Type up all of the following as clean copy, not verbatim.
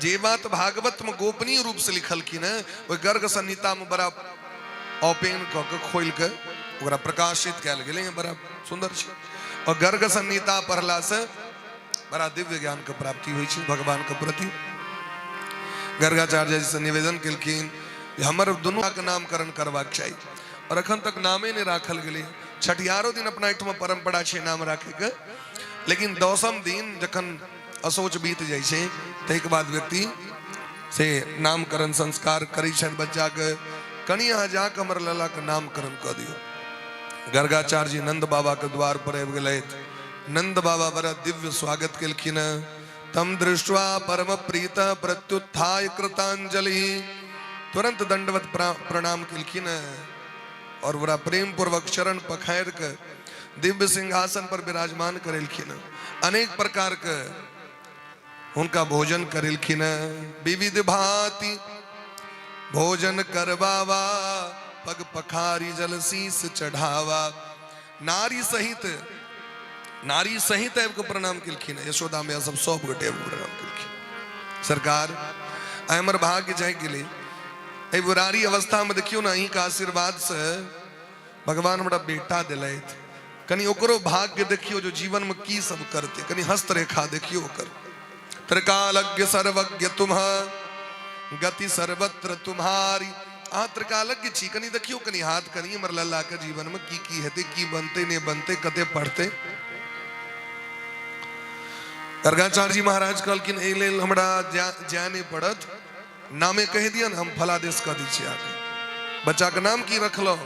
जे बात भागवत में गोपनीय रूप से लिखल की न वो गर्ग संहिता में बड़ा ओपन क खोल के ओकरा प्रकाशित कैल गेले बड़ा सुंदर छै। और गर्ग संहिता पढ़ला से बड़ा दिव्य ज्ञान के प्राप्ति हुई छै भगवान के प्रति। गर्गाचार्य जी से निवेदन केलखिन हमर दुनू के नामकरण करबाक चाहिए और अखन तक नामे नहीं राखल गेले। छठियारो दिन अपना एठमा परंपरा छै नाम राखे के, लेकिन 10म दिन जखन असोच बीत जाय छै तैके बाद व्यक्ति से नामकरण संस्कार करै छै बच्चा के। कनी अहाँ जाके हमर लला के नामकरण क दियो। गर्गाचार्य जी नंद बाबा के द्वार पर आबि गेलैथ। नंद बाबा बड़ा दिव्य स्वागत केलखिन। तम दृष्ट्वा परम प्रीत प्रत्युत्थाय कृतांजलि, तुरंत दंडवत प्रणाम केलखिन और बड़ा प्रेम पूर्वक चरण पखार के दिव्य सिंहासन पर विराजमान करेलखिन। अनेक प्रकार के उनका भोजन करेलखिन। विविध भांति भोजन करवावा, पग पखारी जल शीस चढ़ावा। नारी सहित को प्रणाम केलखिन। यशोदा में सब 100 गोटे प्रणाम केलखिन। सरकार हमर भाग्य जाय गेलै। ए बुरारी अवस्था में देखियो ना अहीं का आशीर्वाद से भगवान हमरा बेटा दिलैथ। कनी ओकरो भाग्य देखियो जो जीवन में की सब करते। कनी हस्तरेखा देखियो ओकर। त्रिकालज्ञ सर्वज्ञ तुम्ह, गति सर्वत्र तुम्हारी। आ त्रिकालज्ञ छी, कनी देखियो कनी हाथ कनी हमर लल्ला के जीवन में की हेते, की बनते ने बनते, कते पढ़ते। गर्गाचार्य जी महाराज कहलखिन एहि लेल हमरा जाने पड़त, नामे कह दिया हम फला देश कह दी छी। आके बच्चा के नाम की रखलो?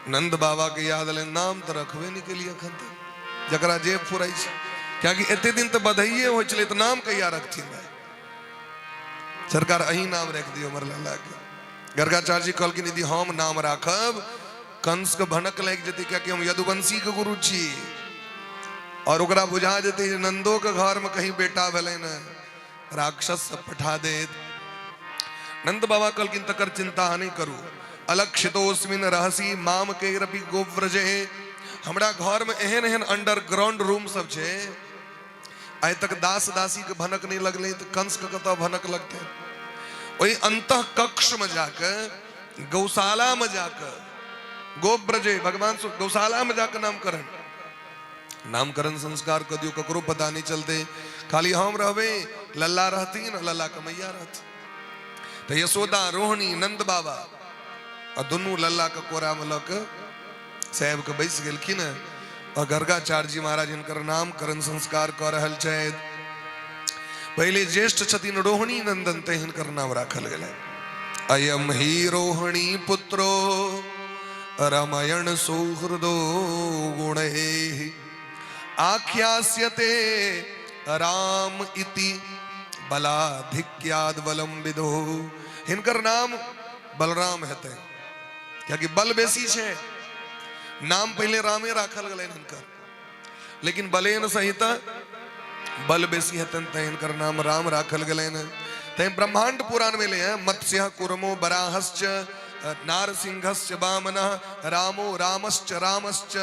नंद बाबा के याद ले नाम तो रखबे नहीं के लिए अखन तक जकरा जे फुराई छै। क्या कि एते दिन तो बधाइए हो चले तो नाम कहिया रखथिन भाई? सरकार अही नाम रख दियो हमर लाला के। गर्गाचार्य जी कहलखिन यदि हम नाम राखब कंस के भनक लग जेते, क्या कि हम यदुवंशी के गुरु छी और ओकरा बुझा जेते नंदो के घर में कहीं बेटा भेलै न राक्षस सब पठा देत। नंद बाबा कहलखिन तकर चिंता नहीं करू। अलक्षितोस्मिन रहसी माम के रपि गोव्रजे। हमरा घर में एहन एहन अंडरग्राउंड रूम सब छे, आइ तक दास दासी के भनक नहीं लगले तो कंस के कत भनक लगते? वही अंतः कक्ष में जाके गौशाला में जाके गोव्रजे भगवान गौशाला में जाकर नामकरण संस्कार कर दियो। ककरो पता नहीं चलते, खाली हम रहबे, लल्ला रहतीन, लल्ला के मैया रहती। तो यशोदा रोहिणी नंद बाबा और दोनों लल्ला के कोरा में लक साहेब के बैस गेलखिन। और गर्गाचार्य जी महाराज इनकर नामकरण संस्कार कर रहल छथि। पहले ज्येष्ठ छथिन रोहिणी नंदन ते हिनकर नाम राखल गेलै। अयम ही रोहिणी पुत्रो रमयण सुहृदो गुणैः, आख्यास्यते राम इति बलाधिक्याद बलम विदो। हिनकर नाम बलराम हेतै, क्या कि बल बेसी छे। नाम पहले रामे राखल गेलै हिनकर, लेकिन बलेन सहित बल बेसी हेतन त हिनकर नाम राम राखल गेलैन। तै ब्रह्मांड पुराण में ले मत्स्य कुर्मो बराहश्च नारसिंहश्च वामनः रामो रामश्च रामश्च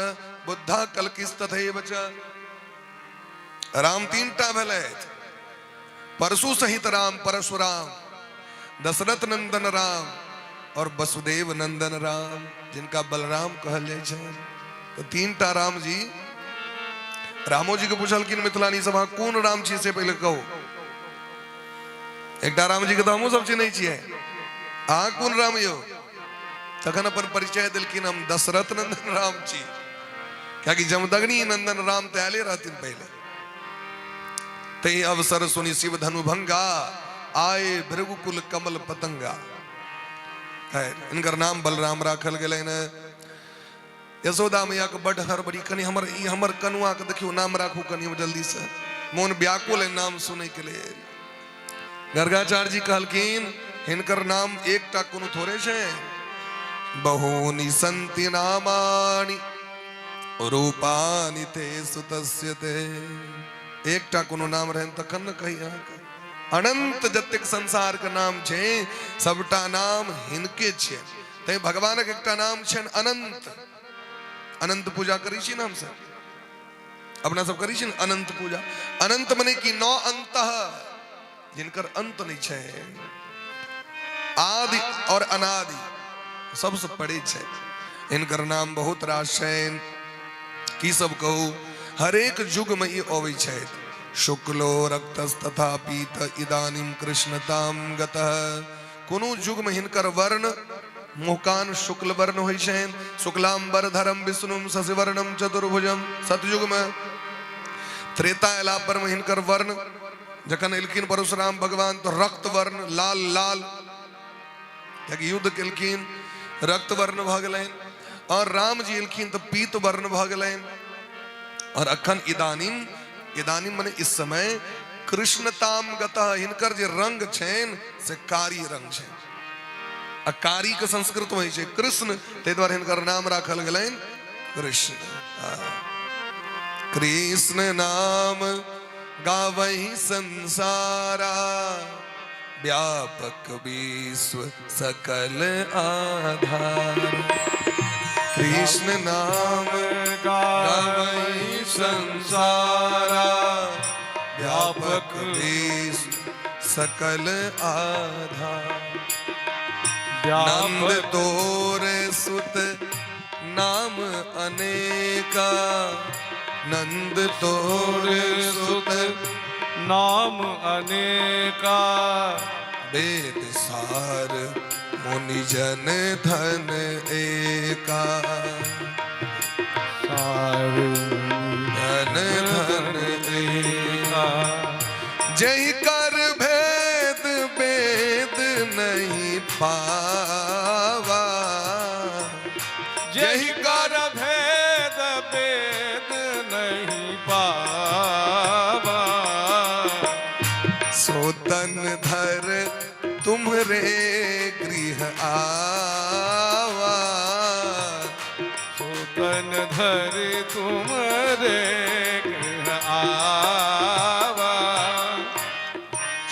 बुद्ध कल्किस्तथैव च। राम 3टा भेलैथ। परशु सहित राम, परशुराम, दशरथ नंदन राम और वसुदेव नंदन राम, जिनका बलराम कहल जाय छै। तो 3टा राम जी। रामो जी के पूछलखिन मिथिलानी सभा कोन राम छी से पहले कहू। एकटा राम जी के तो हमहूँ सब चिन्है छियै, अहाँ कोन राम यौ? तखन अपन परिचय दिलखिन हम दशरथ नंदन राम छी, क्या कि जमदग्नि नंदन राम तो आले रहथिन पहले। ते अवसर सुनी शिव धनु भंगा, आए भृगुकुल कमल पतंगा। इनकर नाम बलराम राखल गेलै न। यशोदा मैया के बड़ हड़बड़ी, कनी हमर कनुआ के देखियो नाम राखू कनी जल्दी से, मोन व्याकुल है नाम सुने के लिए। गर्गाचार्य जी कहलखिन हिनकर नाम एकटा कोनो थोड़े छे, बहुनी संति नामानि रूपानि ते सुतस्य ते। एकटा कोनो नाम रहन तखन न कही अहाँके। अनंत जतेक संसार के नाम छे सबटा नाम हिनके छे। तै भगवानक एकटा नाम छन अनंत। अनंत पूजा करी छी न हम सब, अपना सब करी छी न अनंत पूजा। अनंत मने कि 9 अंत, जिनकर अंत नहीं छे, आदि और अनादि सबसे पड़े छे। इनकर नाम बहुत रास छे, की सब कहू हर एक युग में ये अबै छे। शुक्लो रक्तस तथा पीत इदानीम कृष्णताम गतः। कोनो युग में हिनकर वर्ण मुहकान शुक्ल वर्ण होइ छे। शुक्लांबरधरम विष्णुम शशिवर्णम चतुर्भुजम। सतयुग में त्रेता एला पर में हिनकर वर्ण जखन एलखिन परशुराम भगवान तो रक्त वर्ण लाल लाल युद्ध केलखिन रक्त वर्ण भ गेलैन, और राम जी एलखिन तो पीत वर्ण भ गेलैन। और अखन इदानीम, इदानीम माने इस समय कृष्णताम गतः हिनकर जे रंग छेन से कारी रंग छे। आ कारी के संस्कृत में छे कृष्ण, ते द्वारा हिनकर नाम राखल गेलैन कृष्ण। कृष्ण नाम गावहि संसारा, व्यापक विश्व सकल आधार। कृष्ण नाम गावहि संसारा, व्यापक विश्व सकल आधार। नंद तोर सुत नाम अनेका, नंद तोर सुत नाम अनेका। वेद सार मुनि जन धन एका, सार धन धन एका। जय कर भेद वेद नहीं पावा, जय कर भेद वेद नहीं पावा। सोतन धर तुम्हरे गृह आवा, सोतन धर तुम्हारे गृह आवा।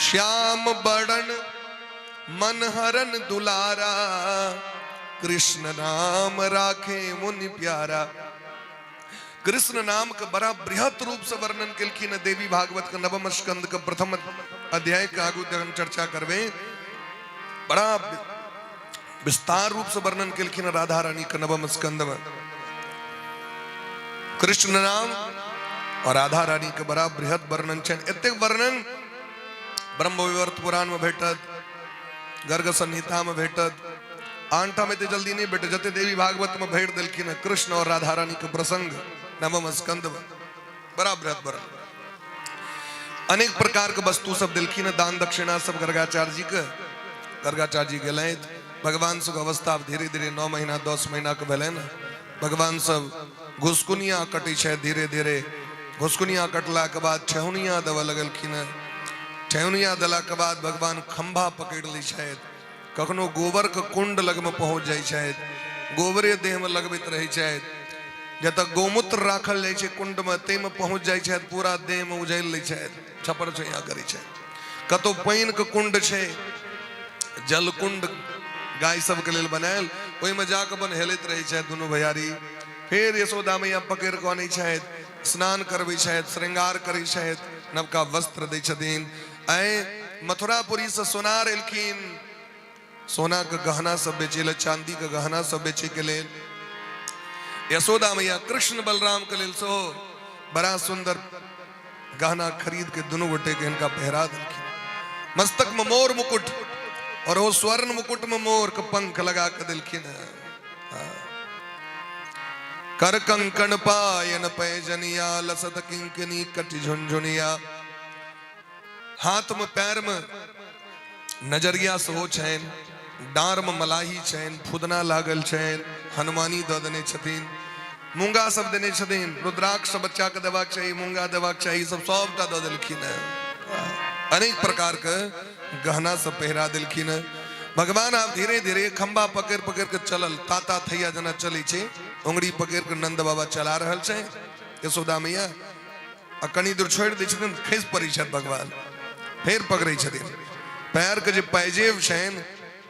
श्याम बड़न मनहरन दुलारा, कृष्ण नाम राखे मुनि प्यारा। कृष्ण नाम का बड़ा बृहत रूप से वर्णन केलखिन देवी भागवत का नवम स्कंद का प्रथम अध्याय का आगू चर्चा करवे। बड़ा विस्तार रूप से वर्णन केलखिन राधा रानी का नवम स्कंद में। कृष्ण नाम और राधा रानी का बड़ा बृहत वर्णन छे। एते वर्णन ब्रह्मविवर्त पुराण में भेटत, गर्ग संहिता में भेटत, आंटा में तो जल्दी नहीं भेटे। जते देवी भागवत में भेट दिलखिन कृष्ण और राधा रानी के प्रसंग नवम स्कंद में बड़ा बृहत वर्णन। अनेक प्रकार के वस्तु सब दिलखिन, दान दक्षिणा सब गर्गाचार्य जी के। गर्गाचार्य जी गेल भगवान सब अवस्था धीरे धीरे 9 महीना 10 महीना के भेल। भगवान सब घुसकुनिया कटी छे धीरे धीरे। घुसकुनिया कटला के बाद ठेहुनिया देव लगलखिन। ठेहुनिया देला के बाद भगवान खंभा पकड़ ली शायद। कखनो गोबर के कुंड लग में पहुंच जाए शायद, गोबरे देह में लगबैत रहे शायद। जत गोमूत्र राखल जाए छे कुंड में ते में पहुंच जाए शायद, पूरा देह में उझैल ले शायद, छपर छैया करे छे। कतो पानी के कुंड छे, जल कुंड गाय सब के लेल बनायल, ओहि में जाके बन हेलैत रहे शायद दुनू भैयारी। फिर यशोदा मैया पकड़ के आनै शायद, स्नान करबै शायद, श्रृंगार करै शायद, नवका वस्त्र दै छथिन। ऐ मथुरापुरी से सोनार एलखिन, सोना के गहना सब बेचे ले, चांदी के गहना सब बेचे के लेल। यशोदा मैया कृष्ण बलराम के लेल सो बड़ा सुंदर गहना खरीद के दोनों गोटे के इनका पहरा दिलखिन। मस्तक में मोर मुकुट, और वो स्वर्ण मुकुट में मोर के पंख लगा के दिलखिन। कर कंकण पायन पैजनिया, लसत किंकनी कटि झुनझुनिया। हाथ में पैर में नजरिया सो छैन, डार में मलाही छैन, फुदना लागल छैन, हनुमानी द देने छथिन, मूंगा सब देने छथिन। रुद्राक्ष बच्चा के देबाक चाहिए, मूंगा देबाक चाहिए, सब सबटा द देलखिन। अनेक प्रकार के गहना सब पहरा दिलखिन। भगवान आप धीरे धीरे खंबा पकड़ पकड़ के चलल, ताता थैया जना चले छे, उंगली पकड़ के नंद बाबा चला रहल छे। यशोदा मैया आ कनी दूर छोड़ दै छथिन, खसि पड़ै छथि भगवान, फिर पकड़ै छथिन। पैर के जे पैजेब छनि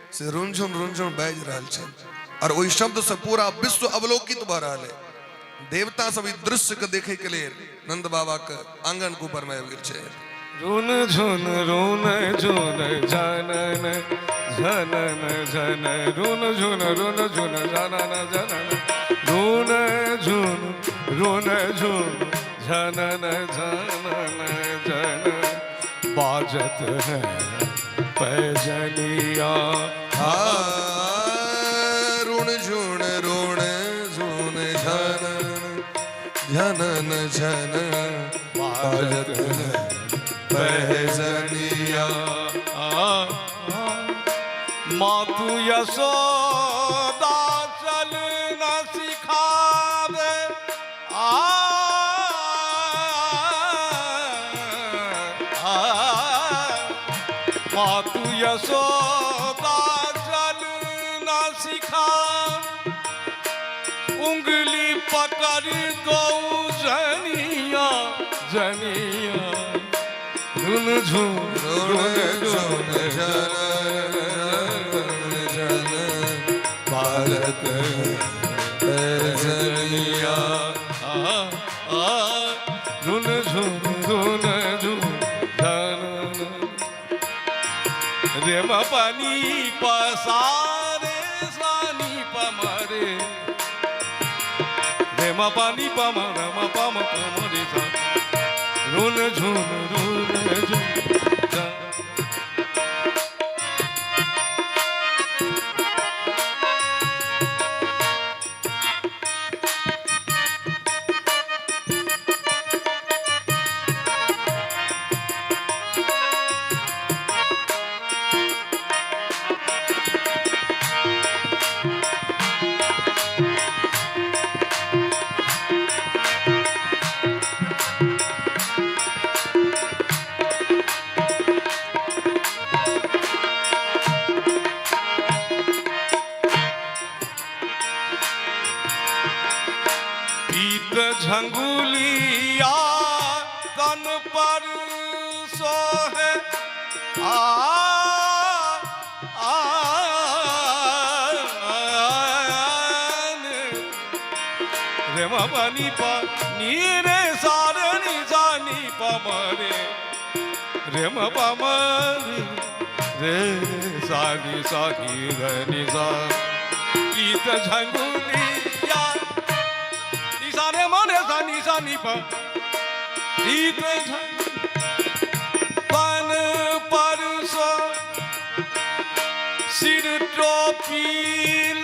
से रुनझुन बाजि रहल छनि, और ओहि शब्द से पूरा विश्व अवलोकित भ रहल है। देवता सब इस दृश्य के देखे के लिए नंद बाबा के आंगन के ऊपर में आबि गेल छै। झुन झुन रुन झुन झनन झनन झन रुन झुन झनन झनन रुन झुन झनन झनन झन बाजत है पैजनिया रुण झुण झुन झनन झन बाजत है पैजनिया मातु यशोदा चल न सिखावे मातु यशोदा चल न सिखा उंगली पकड़ दो जनिया जनिया झुन झुन झुन झन भारत पैजनिया झुन झुन झुन झन रे म पानी पसारे सानी पमरे रे म पानी पमर म पम पमरे सा रुन झुन झुन झंगुलिया तन पर सोहे रे म पानी पा नी रे सारे नी जानी पमरे रे म पमरे रे सानी सानी रे नी सा गीत झंगुलिया निशाने मने सा निशानी पर गीत पन पर सो सिर टोपी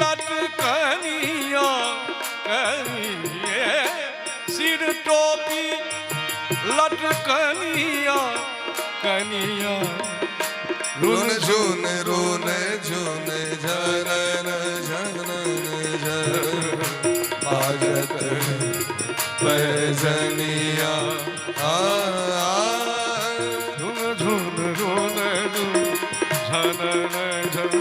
लटकनिया कनिए सिर टोपी लटकनिया कनिया रुन झुन झनन झनन झन बाजत पैजनिया झुन झुन झनन झन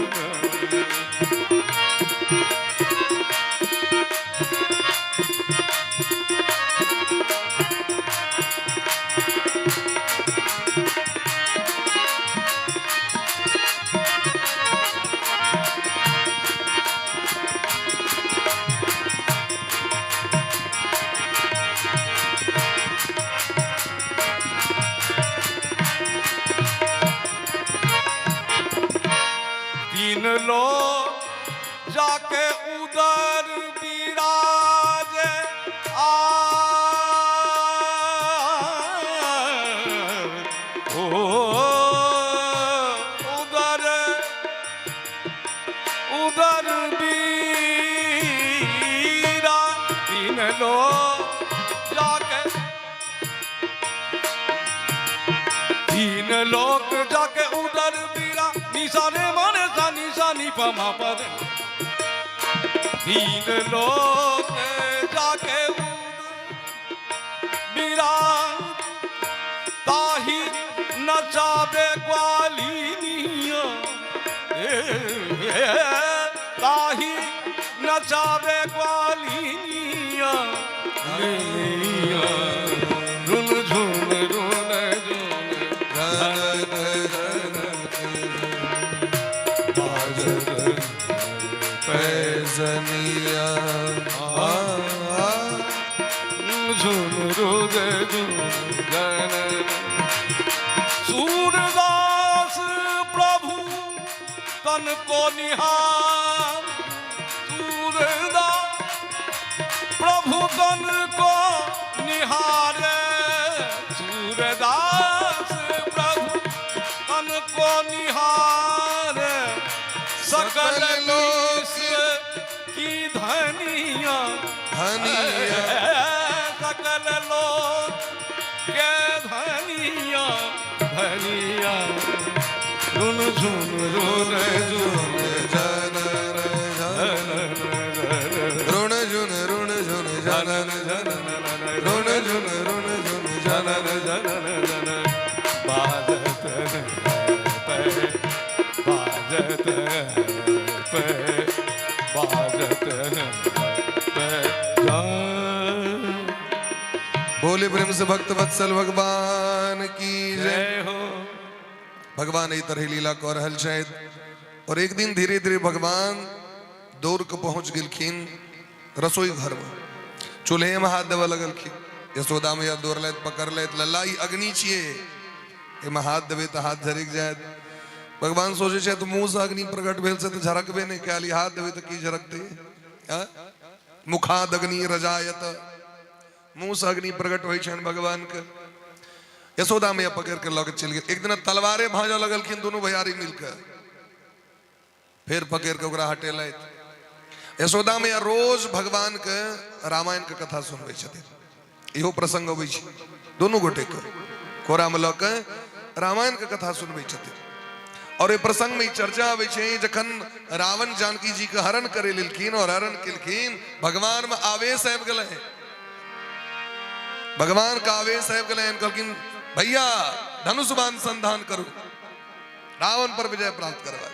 तीन लो जाके उधर विराजे उधर बीरा तीन लो जाके तीन लोग जाके उधर बीरा निशाने माने सा निशानी पमा पर तीन लोग जाके बीरा ताही नचावे ग्वालिनिया ताही नचावे ग्वालिनिया रुन झुन पैजनिया झुन रुग झुन तन को निहार सूरदास प्रभु तन को निहारे सूरदास प्रभु तन को निहारे सकल लोक की धनिया धनिया सकल लोक के धनिया धनिया रुन झुन रुन झुन जन ऋण झुन ऋण झुन जनन ऋण झुन ऋण झुन जनन बाजत बाजत बाजत बोले प्रेम से भक्त वत्सल भगवान की जय। जय हो। भगवान ई तरह लीला कर रहल छथि और एक दिन धीरे धीरे भगवान दौड़ के पहुंच गेलखिन रसोई घर में। चूल्हे में हाथ देवे लगलखिन। यशोदा मैया दौड़लथि पकड़लथि लल्ला ई अग्नि छिए एमे हाथ देवे तो हाथ झरक जायत। भगवान सोचे छे तो मुंह से अग्नि प्रकट भेल से तो झरकबे नहीं कैल, हाथ देवे तो की झरकते मुखाद अग्नि रजायत मुंह से अग्नि प्रकट होइ छन भगवान के। यशोदा मैया पकड़ के लग चल गए। एक दिन तलवारे भाजा लगलखिन दोनों भैयारी मिलकर, फिर पकड़ के ओकरा हटेलथि। यशोदा मैया रोज भगवान के रामायण के कथा सुनबे छथिन। इहो प्रसंग अबै छै दोनों गोटे के कोरा में लऽ के रामायण के कथा सुनबे छथिन। और ये प्रसंग में चर्चा आबै छै जखन रावण जानकी जी के हरण करे लेलखिन और हरण केलखिन, भगवान में आवेश आबि गेलै। भगवान का आवेश आबि गेलै, कहलखिन भैया धनुष बाण संधान करू, रावण पर विजय प्राप्त करवा।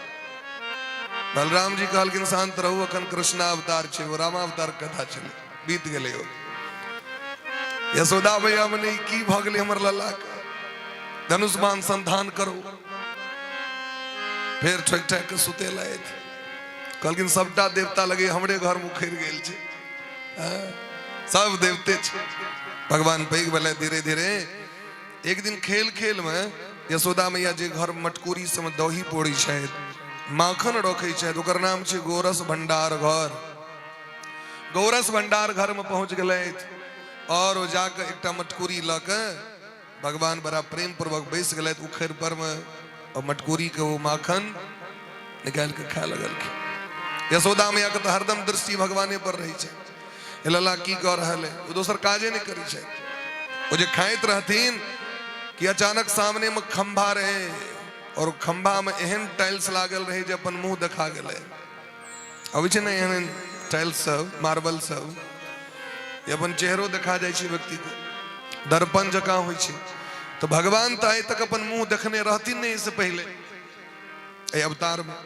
बलराम जी कहलखिन शांत रहू, अखन कृष्ण अवतार छे, वो रामावतार कथा चले बीत गेलै। यशोदा मैया मने की भ गेलै हमर लल्ला के, धनुष बाण संधान करू। फिर ठोक ठाक के सुतेलथि। कहलखिन सबटा देवता लगे हमरे घर में उखड़ गेल छै, सब देवते छै। भगवान पैघ भेलै धीरे धीरे। एक दिन खेल खेल में यशोदा मैया जे घर मटकुरी से दही पौड़ी छथि, माखन रखे छथि, ओकर नाम छै गोरस भंडार घर। गोरस भंडार घर में पहुंच गेलथि और वो जाके एकटा मटकुरी ल के भगवान बड़ा प्रेम पूर्वक बैस गेलथि उखड़ पर में और मटकुरी के वो माखन निकाल के खाए लगलखिन। यशोदा मैया के तो हरदम दृष्टि भगवाने पर रही छै। लल्ला की कह रहल है, वो दोसर काजे नहीं करी छै। वो जे खाइत रहथिन कि अचानक सामने में खंभा रहे और खंभा में एहन टाइल्स लागल रहे जे अपन मुंह देखा गेलै। अबै छै ने एहन टाइल्स सब मार्बल सब, ये अपन चेहरो देखा जाइ छै व्यक्ति के, दर्पण जकाँ होइ छै। तो भगवान तो आइ तक अपन मुंह देखने रहथिन नहीं इससे पहले ए अवतार में।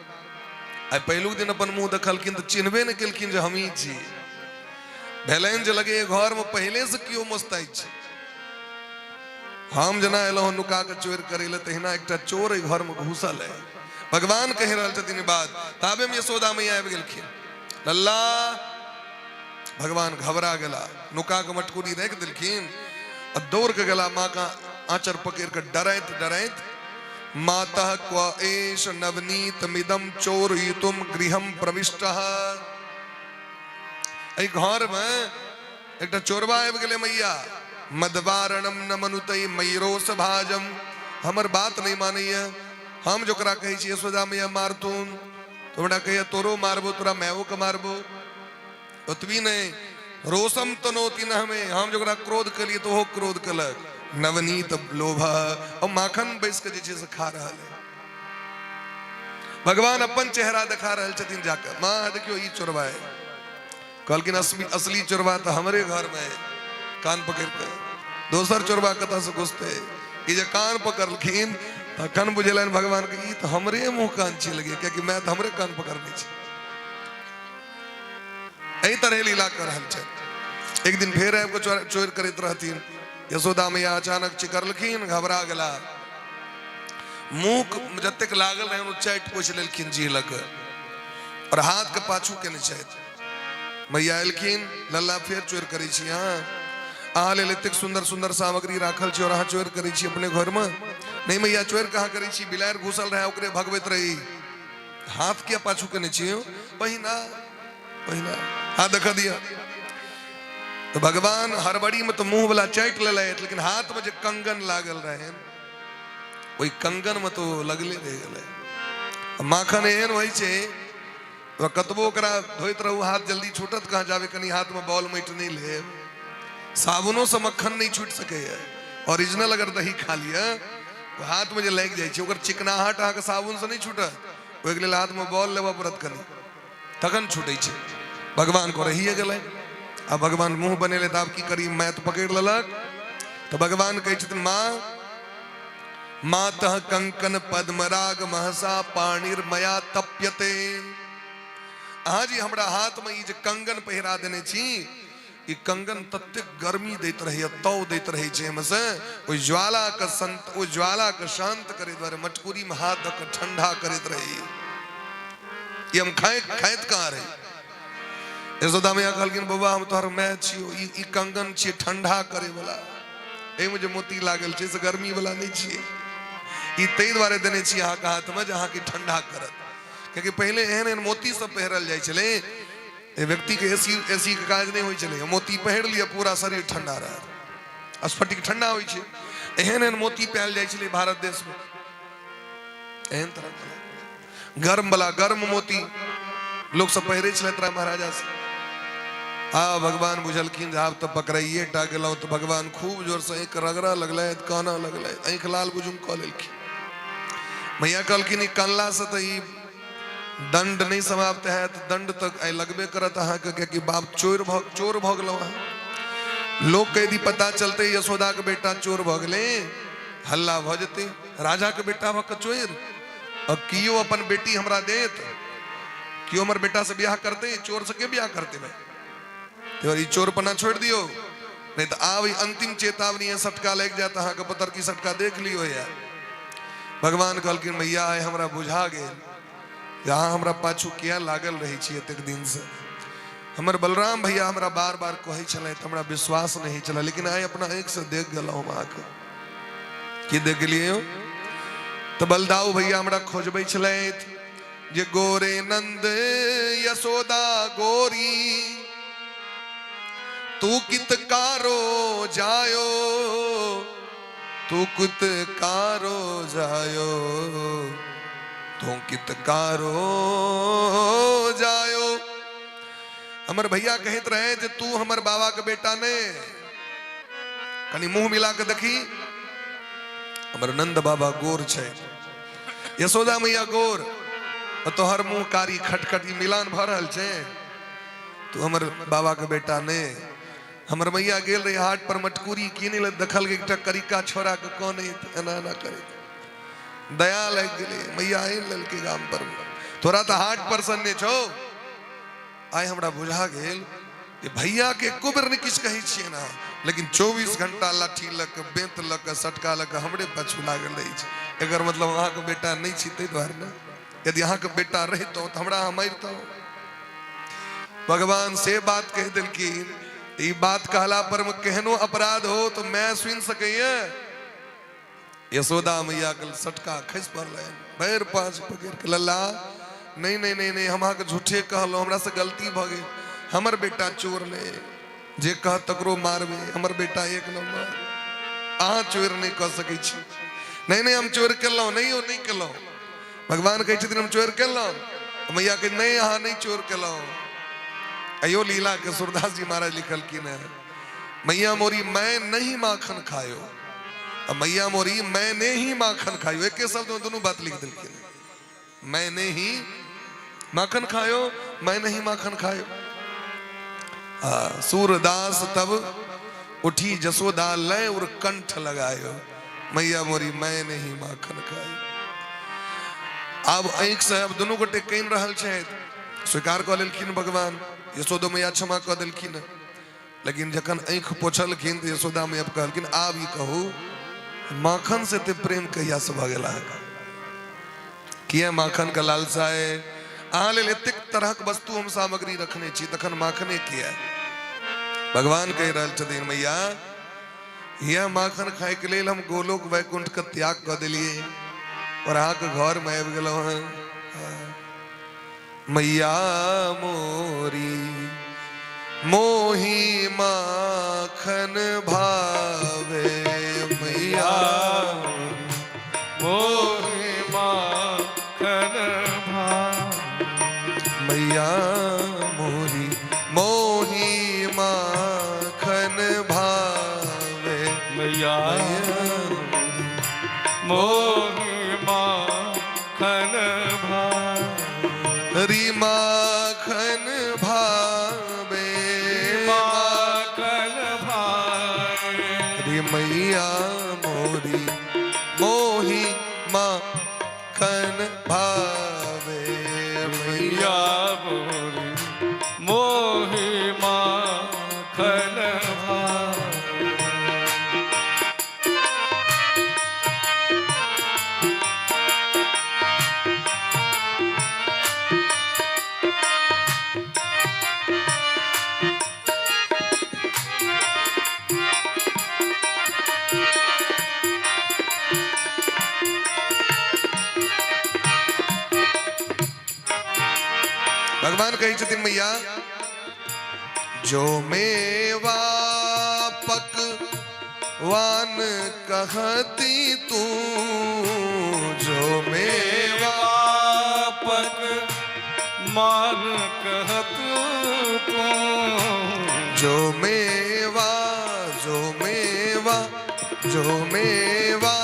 आई पहिलुक दिन अपन मुंह देखलखिन तो चिन्हबे नहीं केलखिन जे हम ही छी। भेलैन जे लगे घर में पहले से क्यों मुस्तैद छै। हम जना एलहुँ नुका के चोर करे ले, तहिना एकटा चोर घर में घुसल है। भगवान कह रहल छथिन बात, ताबे में यशोदा मैया आबि गेलखिन। लल्ला भगवान घबरा गेला, नुका के मटकुरी रख देलखिन और दौड़ के गेला माँ का आंचर पकड़ के डराइत डराइत, मातः क्व एष नवनीत मिदम चोरयितुम गृहम प्रविष्टः। ए घर में एकटा चोरबा आबि गेलै मैया। मदवारणम न मनुतै मयूरोस भाजम, हमर बात नहीं मानैया। हम जोकरा कहै छी यशोदा मैया मारतून तो हमरा कहैया तोरो मारबो, तोरा मैओ के मारबो। ओतबी नहीं, रोसम तनोति न हमें, हम जोकरा क्रोध कलिए तो वो क्रोध कलक। नवनीत लोभ और माखन बैस के जे से खा रहा है। भगवान अपन चेहरा दिखा रहे छथिन जाकर, माँ देखियो ई चोरबा है। कहलखिन असली चोरबा तो हमारे घर में है। कान पकड़ के दोसर चोरबा कथा से घुसते ई जे कान पकड़लखिन तखन बुझेलन भगवान के ई तो हमरे मुंह कान छिल लगे, क्योंकि मैं तो हमरे कान पकड़ने छी। एही तरह लीला कर रहल छै। एक दिन फेर आबि के चोर करैत रहथिन। यशोदा मैया अचानक चिकरलखिन, घबरा गेला। मुंह जतेक लागल रहे चाटि पोछि लेलखिन जी लग और हाथ के पाछू केने छथि। मैया एलखिन, लल्ला फेर चोर करै छी अहाँ? अहाँ लेल एतेक सुंदर सुंदर सामग्री राखल छै और अहाँ चोर करै छी अपने घर में? नहीं मैया चोर कहाँ करै छी, बिलायर घुसल रहे ओकरे भगवैत रही। हाथ क्या पाछू करने चाहिए पहिना पहिना हाथ दिखा दिया तो भगवान हड़बड़ी में तो मुंह वाला चाट ले लेकिन हाथ में जो कंगन लागल रहे वही कंगन में तो लगले रह गए माखन एहन वही छे तो कतबो करा धोइत रहू हाथ जल्दी छूटत कहाँ जावे कनी हाथ में बॉल मैट नहीं ले साबुनों से मक्खन नहीं छूट सके है ओरिजिनल अगर दही खा लिया तो हाथ में जो लग जाए चिकनाहट अहाँ के साबुन से नहीं छूटत ओके लेल हाथ में बॉल लेवा पड़त कनी तखन छूटे छे भगवान को रहिए गए अब भगवान मुंह बनेले तो आप की करी मैं तो पकड़ ललक तो भगवान कहे छथिन माँ मातः कंकन पद्मराग महसा पाणिर्मया तप्यते हाँ जी हमरा हाथ में ये कंगन पहिरा देने छी ये कंगन तत्ते गर्मी देत रही तौ देत रही छे हमसे ओ ज्वाला का शांत करे द्वारे मटकुरी में हाथ धक ठंडा करत रही ये हम खाइत कहाँ रही यशोदा मैया कहलखिन बबा हम तोहर मैं छियो ई कंगन छिए ठंडा करे वाला ए मुझे मोती लागल छे से गर्मी वाला नहीं छिए ई तै द्वारे देने छी अहाँ के हाथ में जहाँ की ठंडा करत क्योंकि पहले एहन एहन मोती सब पहरल जाय छले व्यक्ति के ऐसी के काज नहीं होय छले मोती पहर लिया पूरा शरीर ठंडा रह स्फटिक ठंडा होय छे एहन एहन मोती पहल जाय छले भारत देश में एहन तरह गर्म मोती लोग सब पहरे छले तरा महाराजा से भगवान बुझलखिन आप तो पकड़ाइए टा गेलौ तो भगवान खूब जोर से एक रगड़ा लगल काना लगल आँख लाल बुझुम कह लेलखिन मैया कहलखिन कानला से तो दंड नहीं समाप्त है तो दंड तक लगबे करत अहाँ के कि बाप चोर भ गेलौ लोग के यदि पता चलते यशोदा के बेटा चोर भ गेले हल्ला भ जते राजा के बेटा भ चोर अब कियो अपन बेटी हमरा देत क्यों हमर बेटा से ब्याह करते चोर से के ब्याह करते भाई तो ये चोर पना छोड़ दियो नहीं तो आव अंतिम चेतावनी है सटका लग जाता हाँ के पतर की सटका देख लियो यार भगवान कहलखिन मैया आए हमरा बुझा गए यहाँ हमरा पाछू किया लागल रही छी एतेक दिन से हमर बलराम भैया हमरा बार बार कहे छले तो हमरा विश्वास नहीं चला लेकिन आए अपना एक से देख गलौ वहां के की देख लिए तो बलदाऊ भैया हमरा खोजबे छले जे गोरे नंद यशोदा गोरी तू कित कारो जायो तू कुत कारो जायो तू कित कारो जायो हमर भैया कहत रहे जे तू हमर बाबा के बेटा ने कनी मुंह मिला के देखी हमर नंद बाबा गोर छे यशोदा मैया गोर तोहर मुंह कारी खटखटी मिलान भ रहल छे तू हमर बाबा के बेटा ने हमर मैया गेल रही हाट पर मटकुरी कीने ले देखल के एकटा करिका छोरा के कोने एना ना करे दया लग गेले मैया आइन ललके गाम पर तोरा तो हाट पर सन्ने छो आय हमरा बुझा गेल कि भैया के कुबर ने किछ कही छिए ना लेकिन 24 घंटा लाठी लक बेंत लक सटका लक हमरे पाछू लागल रही छै एकर मतलब वहां के बेटा नहीं छी तै द्वारे ना यदि यहाँ के बेटा रहतो तो हमरा मारतो भगवान से बात कह दिलखिन ये बात कहला पर केहनो अपराध हो तो मैं सुन सकैया यशोदा मैया के सटका खस पड़ल भैर पांच पकड़ के लल्ला नहीं नहीं नहीं नहीं हम के झूठे कहलो हमरा से गलती भ गई हमर बेटा चोर ने जे कह तकरो मारबे हमर बेटा एक नंबर अहाँ चोर नहीं कह सकै छी नहीं नहीं हम चोर केलौ नहीं ओ नहीं केलौ भगवान कहै छथिन हम चोर केलौ मैया के नहीं अहाँ नहीं चोर केलौ अयो लीला के सूरदास जी महाराज लिखल की न मैया मोरी मैं नहीं माखन खायो अब मैया मोरी मैंने ही माखन खायो एक के शब्द में दोनों बात लिख दिलखिन मैंने ही माखन खायो मैं नहीं माखन खायो सूरदास तब उठी जसोदा लय और कंठ लगायो मैया मोरी मैं नहीं माखन खायो अब आंख से अब दोनों गोटे कह रहल छे स्वीकार कर लेलखिन भगवान यशोदा मैया क्षमा कर दिलखिन लेकिन जखन आंख पोछलखिन तो यशोदा मैया कहलखिन आब ई कहू माखन से ते प्रेम कहिया से भ गेला किया माखन का लालसा है अहाँ लेल एतेक तरह के वस्तु हम सामग्री रखने छी तखन माखने किया भगवान कह रहल छथिन मैया यह माखन खाए के लेल हम गोलोक वैकुंठ का त्याग कर दिलिए और अहाँ के घर में आबि गेलौ हैं मैया मोरी मोही माखन भावे मैया मोहि माखन भावे मैया मोरी मोही माखन भावे मैया मोहि माखन भावे री माखन भावे माखन भावे री मैया मोरी मोही माखन भावे मैया मैया मोहि माखन भावे भगवान कही छथिन मैया जो मेवा पकवान कहती तू जो मेवा पक मान कहत तू जो मेवा जो मेवा जो मेवा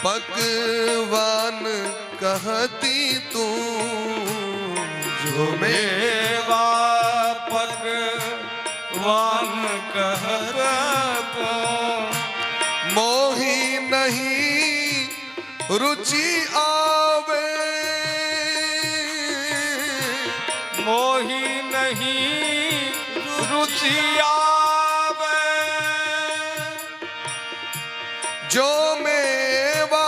पकवान कहती तू जो मेवा मेवा पकवान कहत तू मोही नहीं रुचि आवे मोहि नहीं रुचि आवे जो मेवा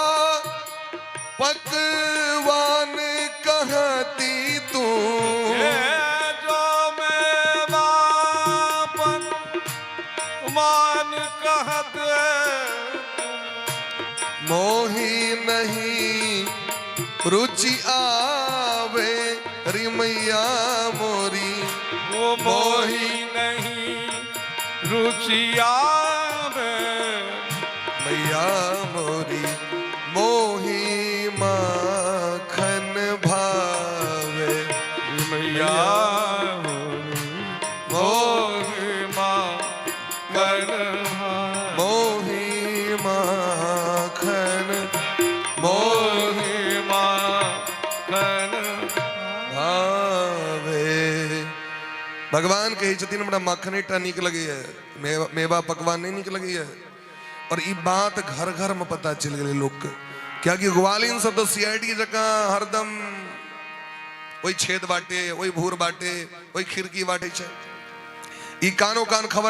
पकवान कहती तू जो मेवा पकवान कहत मोही नहीं रुचि आवे री मैया मोरी वो मोहि नहीं रुचि आवे मैया मोरी मोही माखन भावे मैया मोहि माखन मोही माखन मोहि माखन भावे भगवान कही छथिन हमरा माखनेटा निक लगे है मेवा पकवान नहीं निक लगे है और ई बात घर घर में पता चल गई लोग के क्या कि ग्वालिन सब तो सीआईडी जका हरदम वही छेद बाटे वही भूर बाटे वही खिड़की बाटे छे ई कानो कान खबर